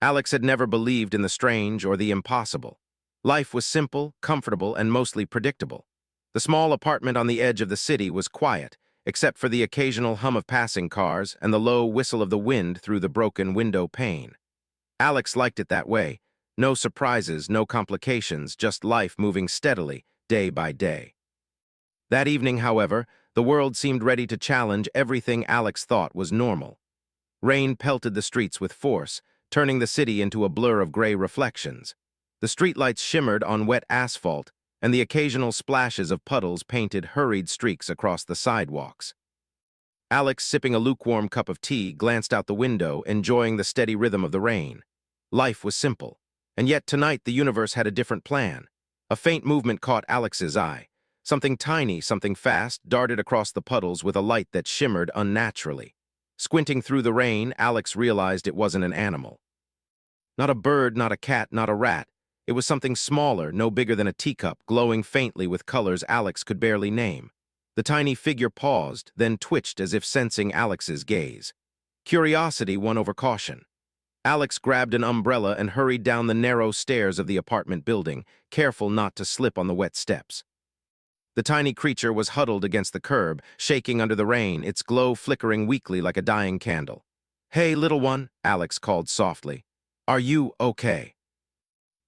Alex had never believed in the strange or the impossible. Life was simple, comfortable, and mostly predictable. The small apartment on the edge of the city was quiet, except for the occasional hum of passing cars and the low whistle of the wind through the broken window pane. Alex liked it that way. No surprises, no complications, just life moving steadily, day by day. That evening, however, the world seemed ready to challenge everything Alex thought was normal. Rain pelted the streets with force, turning the city into a blur of gray reflections. The streetlights shimmered on wet asphalt, and the occasional splashes of puddles painted hurried streaks across the sidewalks. Alex, sipping a lukewarm cup of tea, glanced out the window, enjoying the steady rhythm of the rain. Life was simple, and yet tonight the universe had a different plan. A faint movement caught Alex's eye. Something tiny, something fast, darted across the puddles with a light that shimmered unnaturally. Squinting through the rain, Alex realized it wasn't an animal. Not a bird, not a cat, not a rat. It was something smaller, no bigger than a teacup, glowing faintly with colors Alex could barely name. The tiny figure paused, then twitched as if sensing Alex's gaze. Curiosity won over caution. Alex grabbed an umbrella and hurried down the narrow stairs of the apartment building, careful not to slip on the wet steps. The tiny creature was huddled against the curb, shaking under the rain, its glow flickering weakly like a dying candle. "Hey, little one," Alex called softly. "Are you okay?"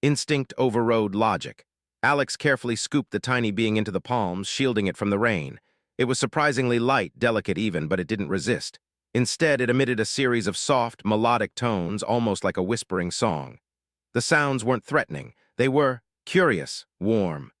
Instinct overrode logic. Alex carefully scooped the tiny being into the palms, shielding it from the rain. It was surprisingly light, delicate even, but it didn't resist. Instead, it emitted a series of soft, melodic tones, almost like a whispering song. The sounds weren't threatening. They were curious, warm.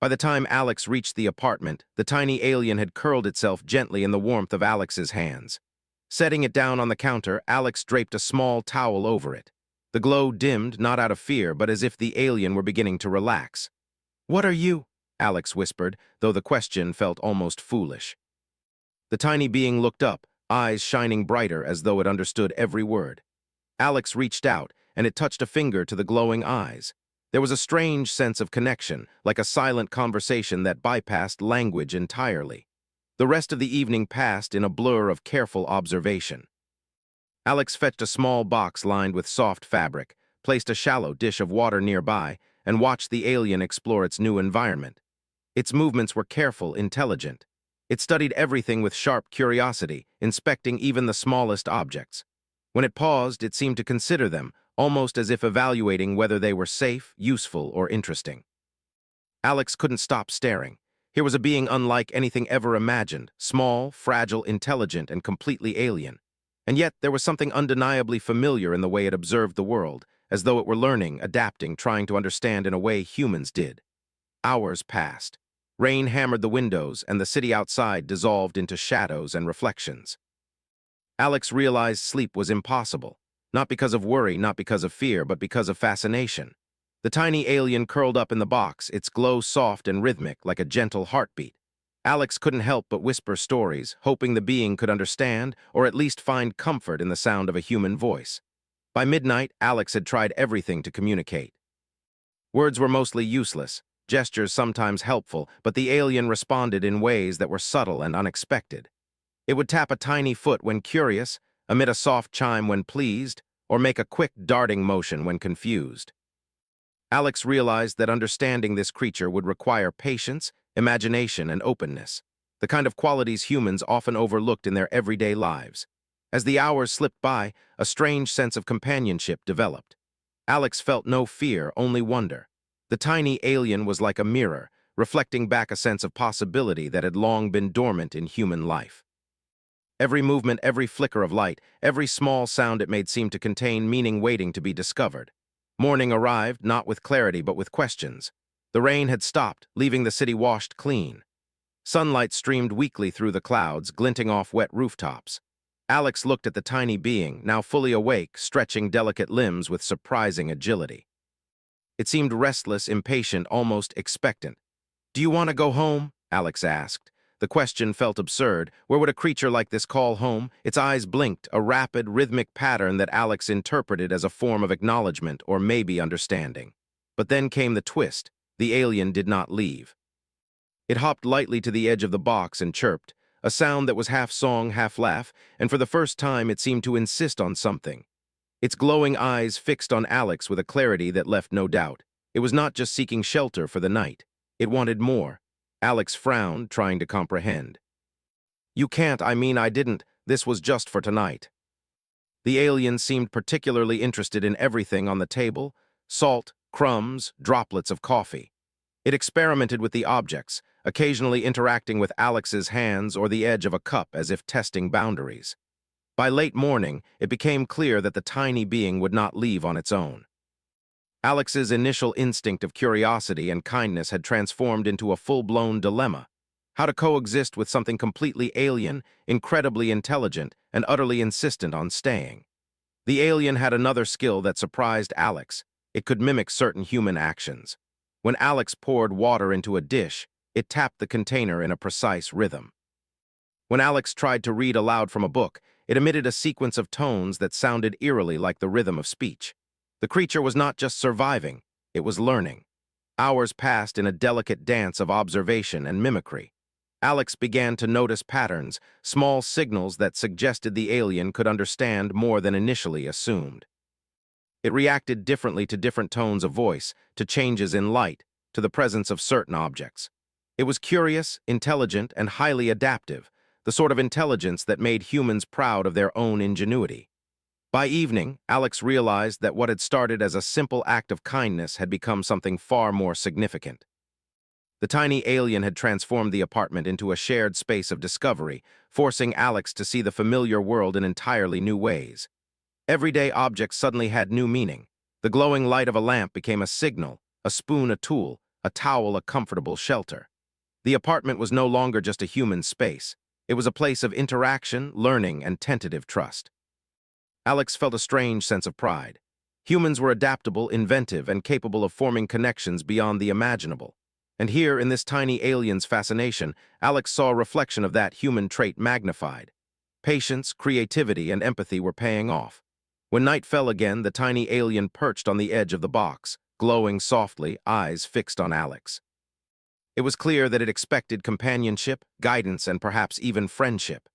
By the time Alex reached the apartment, the tiny alien had curled itself gently in the warmth of Alex's hands. Setting it down on the counter, Alex draped a small towel over it. The glow dimmed, not out of fear, but as if the alien were beginning to relax. "What are you?" Alex whispered, though the question felt almost foolish. The tiny being looked up, eyes shining brighter as though it understood every word. Alex reached out, and it touched a finger to the glowing eyes. There was a strange sense of connection, like a silent conversation that bypassed language entirely. The rest of the evening passed in a blur of careful observation. Alex fetched a small box lined with soft fabric, placed a shallow dish of water nearby, and watched the alien explore its new environment. Its movements were careful, intelligent. It studied everything with sharp curiosity, inspecting even the smallest objects. When it paused, it seemed to consider them, almost as if evaluating whether they were safe, useful, or interesting. Alex couldn't stop staring. Here was a being unlike anything ever imagined, small, fragile, intelligent, and completely alien. And yet there was something undeniably familiar in the way it observed the world, as though it were learning, adapting, trying to understand in a way humans did. Hours passed. Rain hammered the windows, and the city outside dissolved into shadows and reflections. Alex realized sleep was impossible, not because of worry, not because of fear, but because of fascination. The tiny alien curled up in the box, its glow soft and rhythmic, like a gentle heartbeat. Alex couldn't help but whisper stories, hoping the being could understand, or at least find comfort in the sound of a human voice. By midnight, Alex had tried everything to communicate. Words were mostly useless, gestures sometimes helpful, but the alien responded in ways that were subtle and unexpected. It would tap a tiny foot when curious, emit a soft chime when pleased, or make a quick darting motion when confused. Alex realized that understanding this creature would require patience, imagination, and openness, the kind of qualities humans often overlooked in their everyday lives. As the hours slipped by, a strange sense of companionship developed. Alex felt no fear, only wonder. The tiny alien was like a mirror, reflecting back a sense of possibility that had long been dormant in human life. Every movement, every flicker of light, every small sound it made seemed to contain meaning waiting to be discovered. Morning arrived, not with clarity but with questions. The rain had stopped, leaving the city washed clean. Sunlight streamed weakly through the clouds, glinting off wet rooftops. Alex looked at the tiny being, now fully awake, stretching delicate limbs with surprising agility. It seemed restless, impatient, almost expectant. "Do you want to go home?" Alex asked. The question felt absurd. Where would a creature like this call home? Its eyes blinked, a rapid, rhythmic pattern that Alex interpreted as a form of acknowledgement or maybe understanding. But then came the twist. The alien did not leave. It hopped lightly to the edge of the box and chirped, a sound that was half song, half laugh, and for the first time it seemed to insist on something. its glowing eyes fixed on Alex with a clarity that left no doubt. It was not just seeking shelter for the night. It wanted more. Alex frowned, trying to comprehend. "You can't, I didn't. This was just for tonight." The alien seemed particularly interested in everything on the table: salt, crumbs, droplets of coffee. It experimented with the objects, occasionally interacting with Alex's hands or the edge of a cup as if testing boundaries. By late morning, it became clear that the tiny being would not leave on its own. Alex's initial instinct of curiosity and kindness had transformed into a full-blown dilemma: how to coexist with something completely alien, incredibly intelligent, and utterly insistent on staying. The alien had another skill that surprised Alex. It could mimic certain human actions. When Alex poured water into a dish, it tapped the container in a precise rhythm. When Alex tried to read aloud from a book, it emitted a sequence of tones that sounded eerily like the rhythm of speech. The creature was not just surviving, it was learning. Hours passed in a delicate dance of observation and mimicry. Alex began to notice patterns, small signals that suggested the alien could understand more than initially assumed. It reacted differently to different tones of voice, to changes in light, to the presence of certain objects. It was curious, intelligent, and highly adaptive, the sort of intelligence that made humans proud of their own ingenuity. By evening, Alex realized that what had started as a simple act of kindness had become something far more significant. The tiny alien had transformed the apartment into a shared space of discovery, forcing Alex to see the familiar world in entirely new ways. Everyday objects suddenly had new meaning. The glowing light of a lamp became a signal, a spoon a tool, a towel a comfortable shelter. The apartment was no longer just a human space. It was a place of interaction, learning, and tentative trust. Alex felt a strange sense of pride. Humans were adaptable, inventive, and capable of forming connections beyond the imaginable. And here, in this tiny alien's fascination, Alex saw a reflection of that human trait magnified. Patience, creativity, and empathy were paying off. When night fell again, the tiny alien perched on the edge of the box, glowing softly, eyes fixed on Alex. It was clear that it expected companionship, guidance, and perhaps even friendship.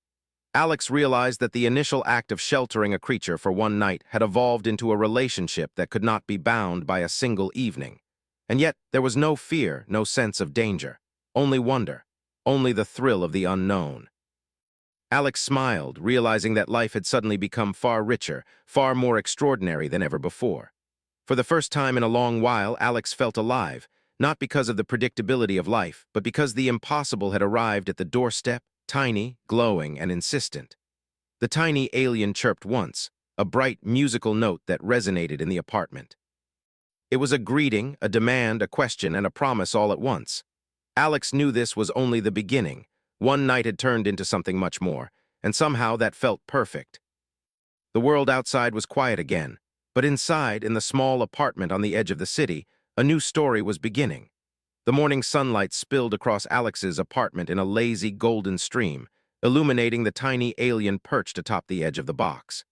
Alex realized that the initial act of sheltering a creature for one night had evolved into a relationship that could not be bound by a single evening. And yet, there was no fear, no sense of danger, only wonder, only the thrill of the unknown. Alex smiled, realizing that life had suddenly become far richer, far more extraordinary than ever before. For the first time in a long while, Alex felt alive, not because of the predictability of life, but because the impossible had arrived at the doorstep, tiny, glowing, and insistent. The tiny alien chirped once, a bright musical note that resonated in the apartment. It was a greeting, a demand, a question, and a promise all at once. Alex knew this was only the beginning. One night had turned into something much more, and somehow that felt perfect. The world outside was quiet again, but inside, in the small apartment on the edge of the city, a new story was beginning. The morning sunlight spilled across Alex's apartment in a lazy golden stream, illuminating the tiny alien perched atop the edge of the box.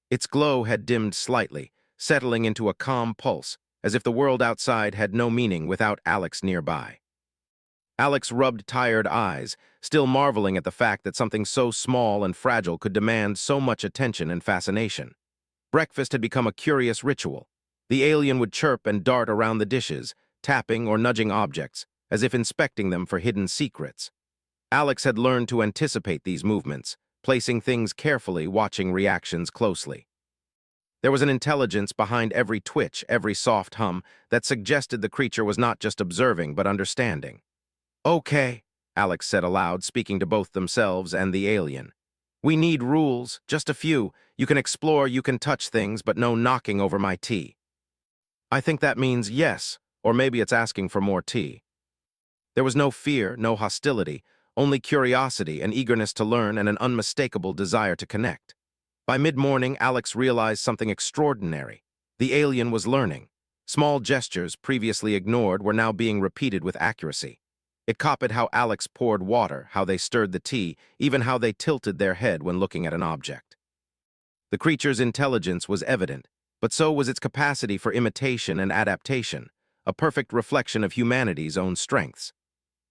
Its glow had dimmed slightly, settling into a calm pulse, as if the world outside had no meaning without Alex nearby. Alex rubbed tired eyes, still marveling at the fact that something so small and fragile could demand so much attention and fascination. Breakfast had become a curious ritual. The alien would chirp and dart around the dishes, tapping or nudging objects, as if inspecting them for hidden secrets. Alex had learned to anticipate these movements, placing things carefully, watching reactions closely. There was an intelligence behind every twitch, every soft hum, that suggested the creature was not just observing but understanding. "Okay," Alex said aloud, speaking to both themselves and the alien. "We need rules, just a few. You can explore, you can touch things, but no knocking over my tea." "I think that means yes, or maybe it's asking for more tea." There was no fear, no hostility, only curiosity, an eagerness to learn, and an unmistakable desire to connect. By mid-morning, Alex realized something extraordinary. The alien was learning. Small gestures, previously ignored, were now being repeated with accuracy. It copied how Alex poured water, how they stirred the tea, even how they tilted their head when looking at an object. The creature's intelligence was evident, but so was its capacity for imitation and adaptation, a perfect reflection of humanity's own strengths.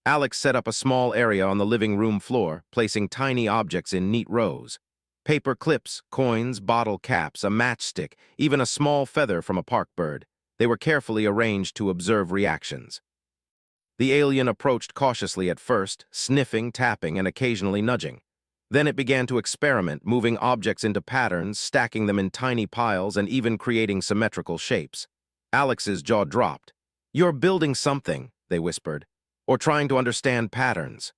Alex set up a small area on the living room floor, placing tiny objects in neat rows. Paper clips, coins, bottle caps, a matchstick, even a small feather from a park bird. They were carefully arranged to observe reactions. The alien approached cautiously at first, sniffing, tapping, and occasionally nudging. Then it began to experiment, moving objects into patterns, stacking them in tiny piles, and even creating symmetrical shapes. Alex's jaw dropped. "You're building something," they whispered, "or trying to understand patterns."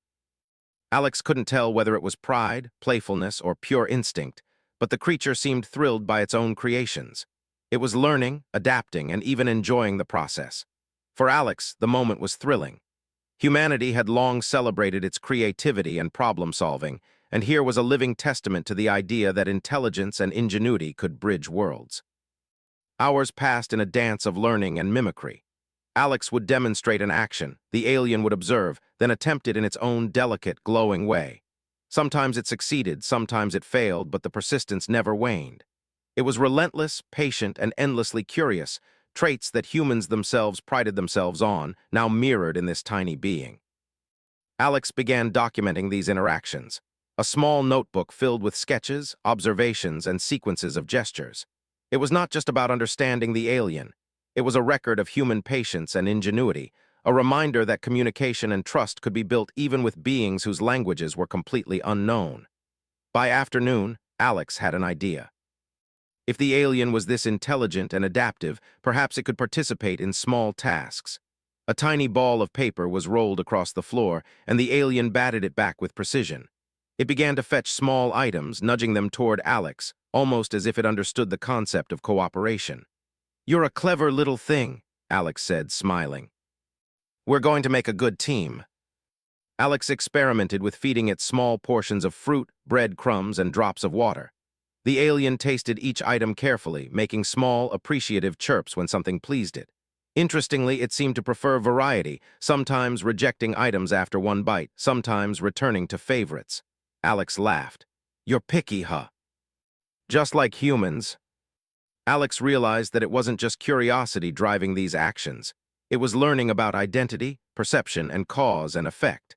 Alex couldn't tell whether it was pride, playfulness, or pure instinct, but the creature seemed thrilled by its own creations. It was learning, adapting, and even enjoying the process. For Alex, the moment was thrilling. Humanity had long celebrated its creativity and problem-solving, and here was a living testament to the idea that intelligence and ingenuity could bridge worlds. Hours passed in a dance of learning and mimicry. Alex would demonstrate an action, the alien would observe, then attempt it in its own delicate, glowing way. Sometimes it succeeded, sometimes it failed, but the persistence never waned. It was relentless, patient, and endlessly curious, traits that humans themselves prided themselves on, now mirrored in this tiny being. Alex began documenting these interactions, a small notebook filled with sketches, observations, and sequences of gestures. It was not just about understanding the alien. It was a record of human patience and ingenuity, a reminder that communication and trust could be built even with beings whose languages were completely unknown. By afternoon, Alex had an idea. If the alien was this intelligent and adaptive, perhaps it could participate in small tasks. A tiny ball of paper was rolled across the floor, and the alien batted it back with precision. It began to fetch small items, nudging them toward Alex, almost as if it understood the concept of cooperation. "You're a clever little thing," Alex said, smiling. "We're going to make a good team." Alex experimented with feeding it small portions of fruit, bread crumbs, and drops of water. The alien tasted each item carefully, making small, appreciative chirps when something pleased it. Interestingly, it seemed to prefer variety, sometimes rejecting items after one bite, sometimes returning to favorites. Alex laughed. "You're picky, huh?" Just like humans. Alex realized that it wasn't just curiosity driving these actions. It was learning about identity, perception, and cause and effect.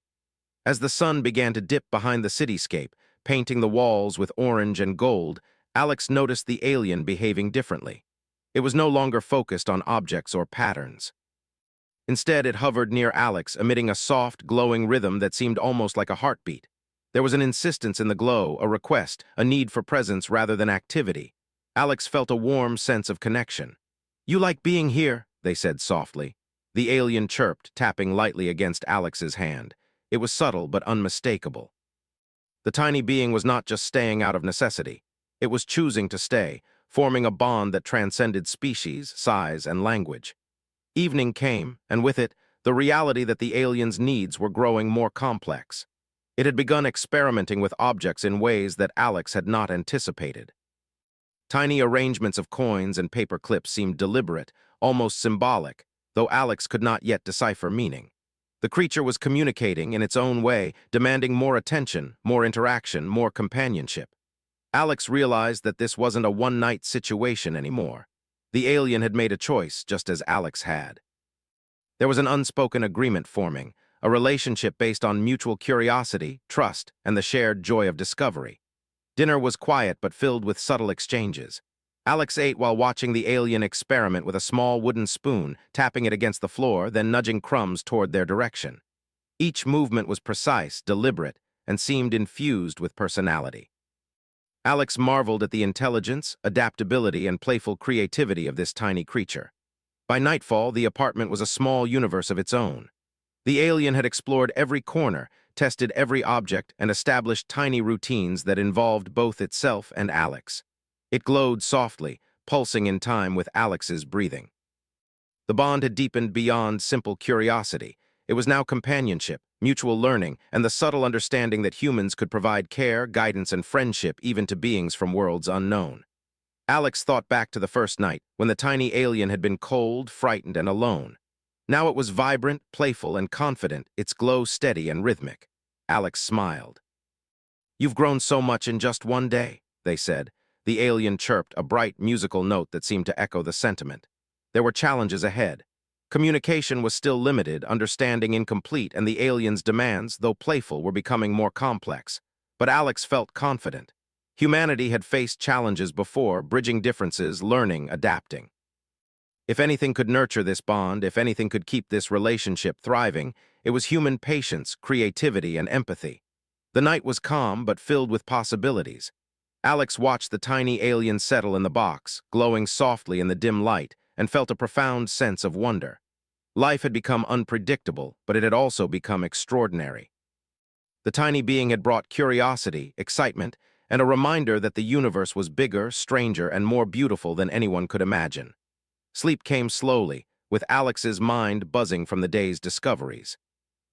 As the sun began to dip behind the cityscape, painting the walls with orange and gold, Alex noticed the alien behaving differently. It was no longer focused on objects or patterns. Instead, it hovered near Alex, emitting a soft, glowing rhythm that seemed almost like a heartbeat. There was an insistence in the glow, a request, a need for presence rather than activity. Alex felt a warm sense of connection. "You like being here," they said softly. The alien chirped, tapping lightly against Alex's hand. It was subtle but unmistakable. The tiny being was not just staying out of necessity. It was choosing to stay, forming a bond that transcended species, size, and language. Evening came, and with it, the reality that the alien's needs were growing more complex. It had begun experimenting with objects in ways that Alex had not anticipated. Tiny arrangements of coins and paper clips seemed deliberate, almost symbolic, though Alex could not yet decipher meaning. The creature was communicating in its own way, demanding more attention, more interaction, more companionship. Alex realized that this wasn't a one-night situation anymore. The alien had made a choice, just as Alex had. There was an unspoken agreement forming, a relationship based on mutual curiosity, trust, and the shared joy of discovery. Dinner was quiet but filled with subtle exchanges. Alex ate while watching the alien experiment with a small wooden spoon, tapping it against the floor, then nudging crumbs toward their direction. Each movement was precise, deliberate, and seemed infused with personality. Alex marveled at the intelligence, adaptability, and playful creativity of this tiny creature. By nightfall, the apartment was a small universe of its own. The alien had explored every corner, tested every object, and established tiny routines that involved both itself and Alex. It glowed softly, pulsing in time with Alex's breathing. The bond had deepened beyond simple curiosity. It was now companionship, mutual learning, and the subtle understanding that humans could provide care, guidance, and friendship even to beings from worlds unknown. Alex thought back to the first night, when the tiny alien had been cold, frightened, and alone. Now it was vibrant, playful, and confident, its glow steady and rhythmic. Alex smiled. "You've grown so much in just one day," they said. The alien chirped, a bright, musical note that seemed to echo the sentiment. There were challenges ahead. Communication was still limited, understanding incomplete, and the alien's demands, though playful, were becoming more complex. But Alex felt confident. Humanity had faced challenges before, bridging differences, learning, adapting. If anything could nurture this bond, if anything could keep this relationship thriving, it was human patience, creativity, and empathy. The night was calm but filled with possibilities. Alex watched the tiny alien settle in the box, glowing softly in the dim light, and felt a profound sense of wonder. Life had become unpredictable, but it had also become extraordinary. The tiny being had brought curiosity, excitement, and a reminder that the universe was bigger, stranger, and more beautiful than anyone could imagine. Sleep came slowly, with Alex's mind buzzing from the day's discoveries.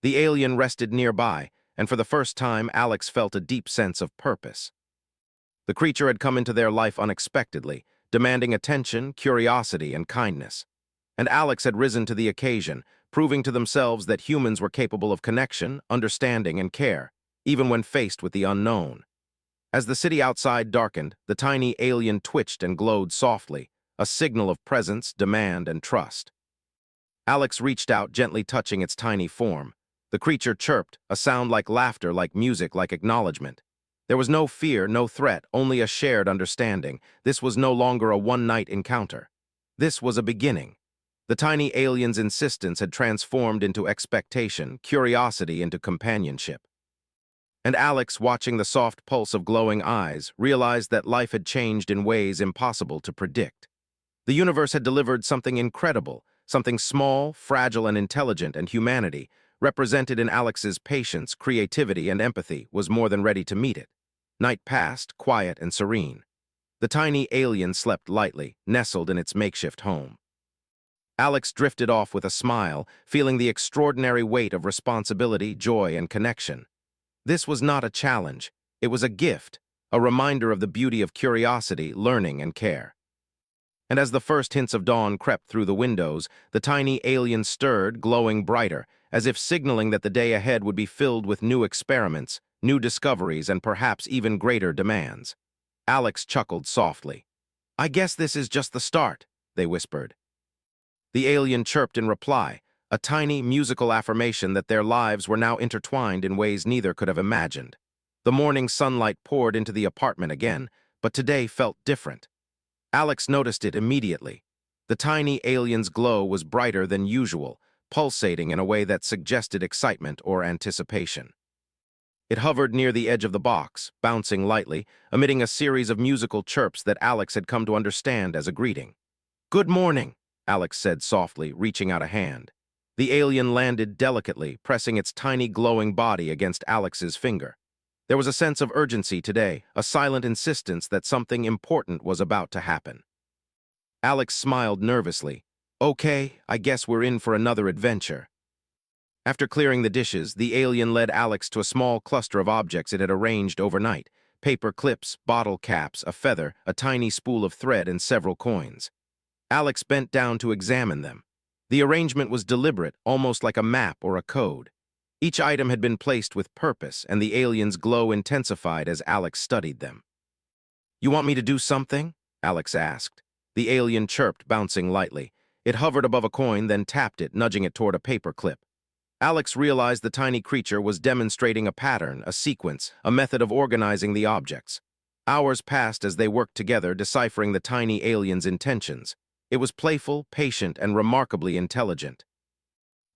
The alien rested nearby, and for the first time, Alex felt a deep sense of purpose. The creature had come into their life unexpectedly, demanding attention, curiosity, and kindness. And Alex had risen to the occasion, proving to themselves that humans were capable of connection, understanding, and care, even when faced with the unknown. As the city outside darkened, the tiny alien twitched and glowed softly, a signal of presence, demand, and trust. Alex reached out, gently touching its tiny form. The creature chirped, a sound like laughter, like music, like acknowledgement. There was no fear, no threat, only a shared understanding. This was no longer a one-night encounter. This was a beginning. The tiny alien's insistence had transformed into expectation, curiosity into companionship. And Alex, watching the soft pulse of glowing eyes, realized that life had changed in ways impossible to predict. The universe had delivered something incredible, something small, fragile, and intelligent, and humanity, represented in Alex's patience, creativity, and empathy, was more than ready to meet it. Night passed, quiet and serene. The tiny alien slept lightly, nestled in its makeshift home. Alex drifted off with a smile, feeling the extraordinary weight of responsibility, joy, and connection. This was not a challenge. It was a gift, a reminder of the beauty of curiosity, learning, and care. And as the first hints of dawn crept through the windows, the tiny alien stirred, glowing brighter, as if signaling that the day ahead would be filled with new experiments, new discoveries, and perhaps even greater demands. Alex chuckled softly. "I guess this is just the start," they whispered. The alien chirped in reply, a tiny musical affirmation that their lives were now intertwined in ways neither could have imagined. The morning sunlight poured into the apartment again, but today felt different. Alex noticed it immediately. The tiny alien's glow was brighter than usual, pulsating in a way that suggested excitement or anticipation. It hovered near the edge of the box, bouncing lightly, emitting a series of musical chirps that Alex had come to understand as a greeting. "Good morning," Alex said softly, reaching out a hand. The alien landed delicately, pressing its tiny glowing body against Alex's finger. There was a sense of urgency today, a silent insistence that something important was about to happen. Alex smiled nervously. "Okay, I guess we're in for another adventure." After clearing the dishes, the alien led Alex to a small cluster of objects it had arranged overnight: paper clips, bottle caps, a feather, a tiny spool of thread, and several coins. Alex bent down to examine them. The arrangement was deliberate, almost like a map or a code. Each item had been placed with purpose, and the alien's glow intensified as Alex studied them. "You want me to do something?" Alex asked. The alien chirped, bouncing lightly. It hovered above a coin, then tapped it, nudging it toward a paper clip. Alex realized the tiny creature was demonstrating a pattern, a sequence, a method of organizing the objects. Hours passed as they worked together, deciphering the tiny alien's intentions. It was playful, patient, and remarkably intelligent.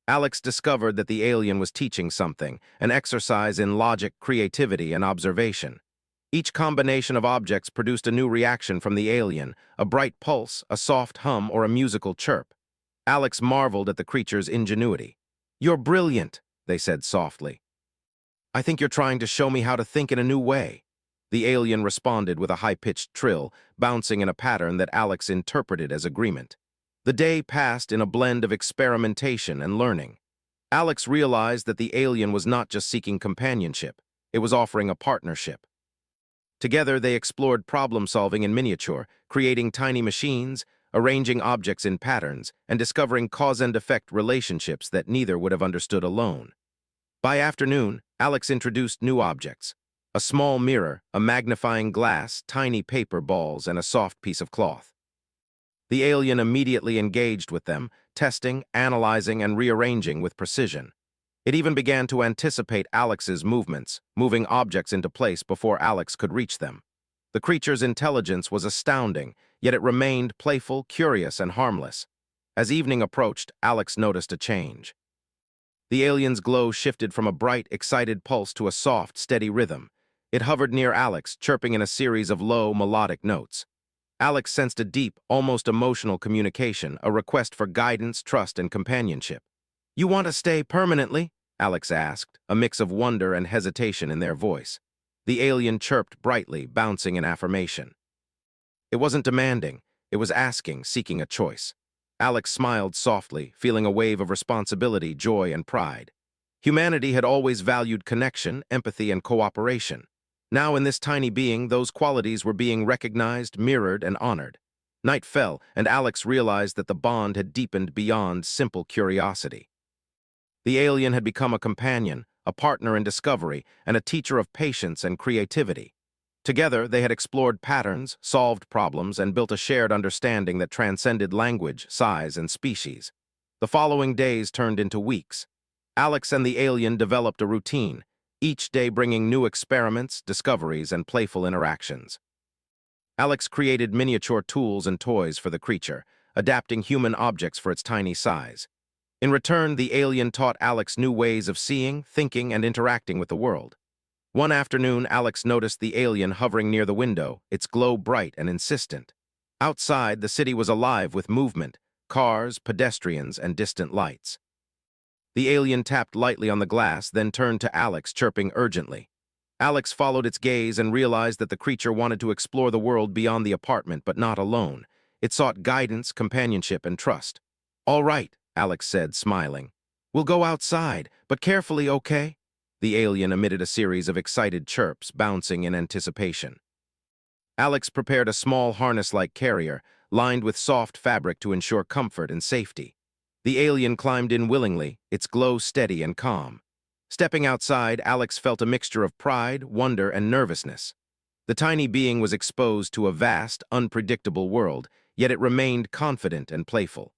Alex discovered that the alien was teaching something, an exercise in logic, creativity, and observation. Each combination of objects produced a new reaction from the alien, a bright pulse, a soft hum, or a musical chirp. Alex marveled at the creature's ingenuity. "You're brilliant," they said softly. "I think you're trying to show me how to think in a new way." The alien responded with a high-pitched trill, bouncing in a pattern that Alex interpreted as agreement. The day passed in a blend of experimentation and learning. Alex realized that the alien was not just seeking companionship, it was offering a partnership. Together, they explored problem-solving in miniature, creating tiny machines, arranging objects in patterns, and discovering cause-and-effect relationships that neither would have understood alone. By afternoon, Alex introduced new objects: a small mirror, a magnifying glass, tiny paper balls, and a soft piece of cloth. The alien immediately engaged with them, testing, analyzing, and rearranging with precision. It even began to anticipate Alex's movements, moving objects into place before Alex could reach them. The creature's intelligence was astounding, yet it remained playful, curious, and harmless. As evening approached, Alex noticed a change. The alien's glow shifted from a bright, excited pulse to a soft, steady rhythm. It hovered near Alex, chirping in a series of low, melodic notes. Alex sensed a deep, almost emotional communication, a request for guidance, trust, and companionship. "You want to stay permanently?" Alex asked, a mix of wonder and hesitation in their voice. The alien chirped brightly, bouncing in affirmation. It wasn't demanding, it was asking, seeking a choice. Alex smiled softly, feeling a wave of responsibility, joy, and pride. Humanity had always valued connection, empathy, and cooperation. Now, in this tiny being, those qualities were being recognized, mirrored, and honored. Night fell, and Alex realized that the bond had deepened beyond simple curiosity. The alien had become a companion, a partner in discovery, and a teacher of patience and creativity. Together, they had explored patterns, solved problems, and built a shared understanding that transcended language, size, and species. The following days turned into weeks. Alex and the alien developed a routine, each day bringing new experiments, discoveries, and playful interactions. Alex created miniature tools and toys for the creature, adapting human objects for its tiny size. In return, the alien taught Alex new ways of seeing, thinking, and interacting with the world. One afternoon, Alex noticed the alien hovering near the window, its glow bright and insistent. Outside, the city was alive with movement, cars, pedestrians, and distant lights. The alien tapped lightly on the glass, then turned to Alex, chirping urgently. Alex followed its gaze and realized that the creature wanted to explore the world beyond the apartment, but not alone. It sought guidance, companionship, and trust. "All right," Alex said, smiling. "We'll go outside, but carefully, okay?" The alien emitted a series of excited chirps, bouncing in anticipation. Alex prepared a small harness-like carrier, lined with soft fabric to ensure comfort and safety. The alien climbed in willingly, its glow steady and calm. Stepping outside, Alex felt a mixture of pride, wonder, and nervousness. The tiny being was exposed to a vast, unpredictable world, yet it remained confident and playful.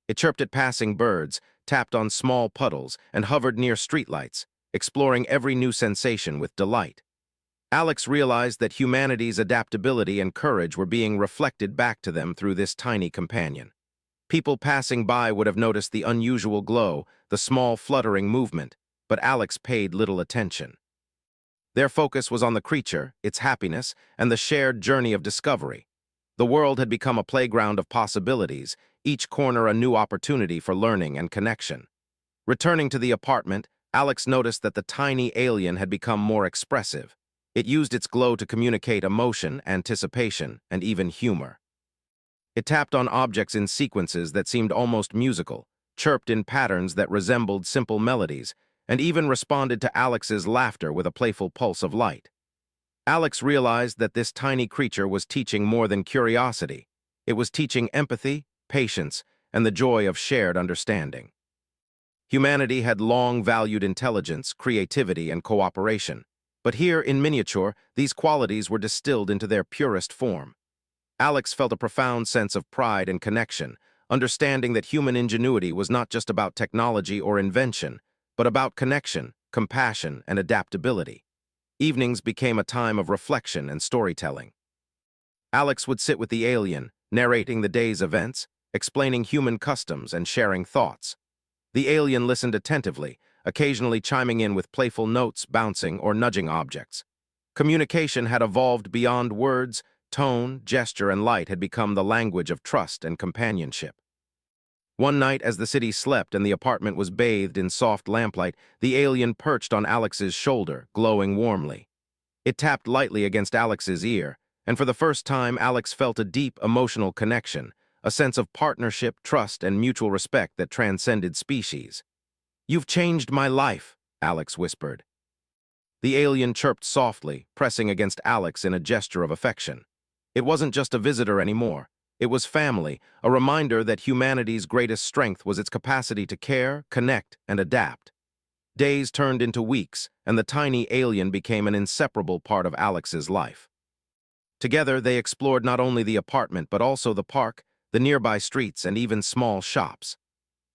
It chirped at passing birds, tapped on small puddles, and hovered near streetlights, exploring every new sensation with delight. Alex realized that humanity's adaptability and courage were being reflected back to them through this tiny companion. People passing by would have noticed the unusual glow, the small fluttering movement, but Alex paid little attention. Their focus was on the creature, its happiness, and the shared journey of discovery. The world had become a playground of possibilities, each corner a new opportunity for learning and connection. Returning to the apartment, Alex noticed that the tiny alien had become more expressive. It used its glow to communicate emotion, anticipation, and even humor. It tapped on objects in sequences that seemed almost musical, chirped in patterns that resembled simple melodies, and even responded to Alex's laughter with a playful pulse of light. Alex realized that this tiny creature was teaching more than curiosity. It was teaching empathy, patience, and the joy of shared understanding. Humanity had long valued intelligence, creativity, and cooperation. But here, in miniature, these qualities were distilled into their purest form. Alex felt a profound sense of pride and connection, understanding that human ingenuity was not just about technology or invention, but about connection, compassion, and adaptability. Evenings became a time of reflection and storytelling. Alex would sit with the alien, narrating the day's events, explaining human customs, and sharing thoughts. The alien listened attentively, occasionally chiming in with playful notes, bouncing, or nudging objects. Communication had evolved beyond words. Tone, gesture, and light had become the language of trust and companionship. One night, as the city slept and the apartment was bathed in soft lamplight, the alien perched on Alex's shoulder, glowing warmly. It tapped lightly against Alex's ear, and for the first time, Alex felt a deep emotional connection, a sense of partnership, trust, and mutual respect that transcended species. "You've changed my life," Alex whispered. The alien chirped softly, pressing against Alex in a gesture of affection. It wasn't just a visitor anymore. It was family, a reminder that humanity's greatest strength was its capacity to care, connect, and adapt. Days turned into weeks, and the tiny alien became an inseparable part of Alex's life. Together, they explored not only the apartment but also the park, the nearby streets, and even small shops.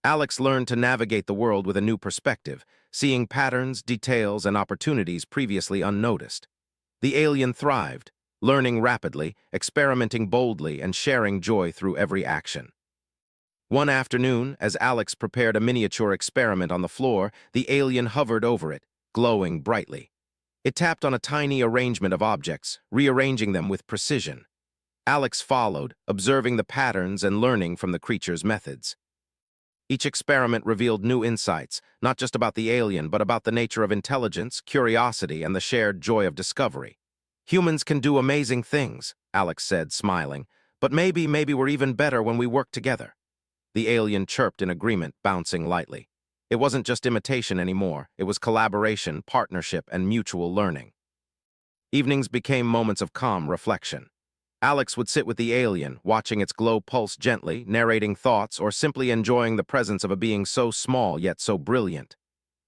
Alex learned to navigate the world with a new perspective, seeing patterns, details, and opportunities previously unnoticed. The alien thrived, learning rapidly, experimenting boldly, and sharing joy through every action. One afternoon, as Alex prepared a miniature experiment on the floor, the alien hovered over it, glowing brightly. It tapped on a tiny arrangement of objects, rearranging them with precision. Alex followed, observing the patterns and learning from the creature's methods. Each experiment revealed new insights, not just about the alien, but about the nature of intelligence, curiosity, and the shared joy of discovery. Humans can do amazing things, Alex said, smiling, but maybe we're even better when we work together. The alien chirped in agreement, bouncing lightly. It wasn't just imitation anymore, it was collaboration, partnership, and mutual learning. Evenings became moments of calm reflection. Alex would sit with the alien, watching its glow pulse gently, narrating thoughts, or simply enjoying the presence of a being so small yet so brilliant.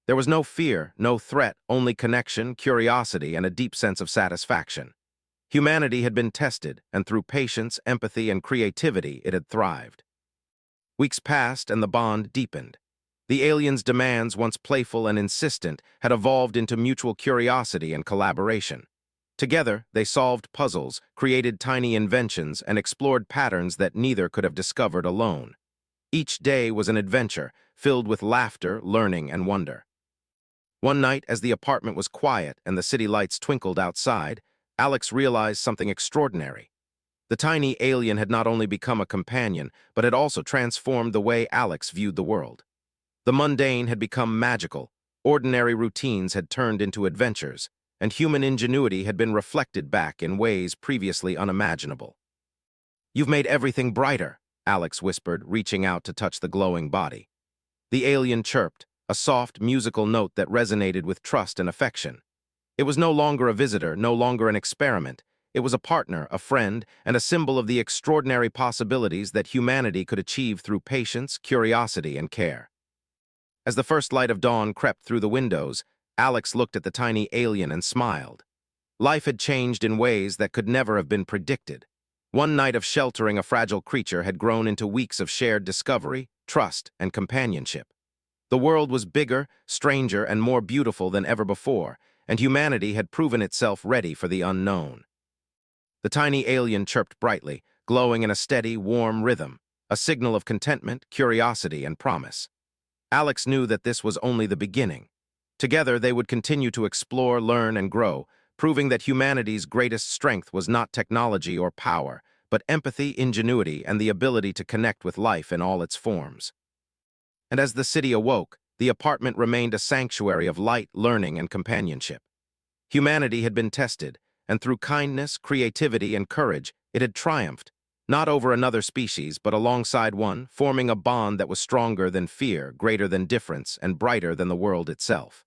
There was no fear, no threat, only connection, curiosity, and a deep sense of satisfaction. Humanity had been tested, and through patience, empathy, and creativity, it had thrived. Weeks passed, and the bond deepened. The alien's demands, once playful and insistent, had evolved into mutual curiosity and collaboration. Together, they solved puzzles, created tiny inventions, and explored patterns that neither could have discovered alone. Each day was an adventure, filled with laughter, learning, and wonder. One night, as the apartment was quiet and the city lights twinkled outside, Alex realized something extraordinary. The tiny alien had not only become a companion, but had also transformed the way Alex viewed the world. The mundane had become magical, ordinary routines had turned into adventures, and human ingenuity had been reflected back in ways previously unimaginable. "You've made everything brighter," Alex whispered, reaching out to touch the glowing body. The alien chirped, a soft, musical note that resonated with trust and affection. It was no longer a visitor, no longer an experiment. It was a partner, a friend, and a symbol of the extraordinary possibilities that humanity could achieve through patience, curiosity, and care. As the first light of dawn crept through the windows, Alex looked at the tiny alien and smiled. Life had changed in ways that could never have been predicted. One night of sheltering a fragile creature had grown into weeks of shared discovery, trust, and companionship. The world was bigger, stranger, and more beautiful than ever before, and humanity had proven itself ready for the unknown. The tiny alien chirped brightly, glowing in a steady, warm rhythm, a signal of contentment, curiosity, and promise. Alex knew that this was only the beginning. Together, they would continue to explore, learn, and grow, proving that humanity's greatest strength was not technology or power, but empathy, ingenuity, and the ability to connect with life in all its forms. And as the city awoke, the apartment remained a sanctuary of light, learning, and companionship. Humanity had been tested, and through kindness, creativity, and courage, it had triumphed, not over another species, but alongside one, forming a bond that was stronger than fear, greater than difference, and brighter than the world itself.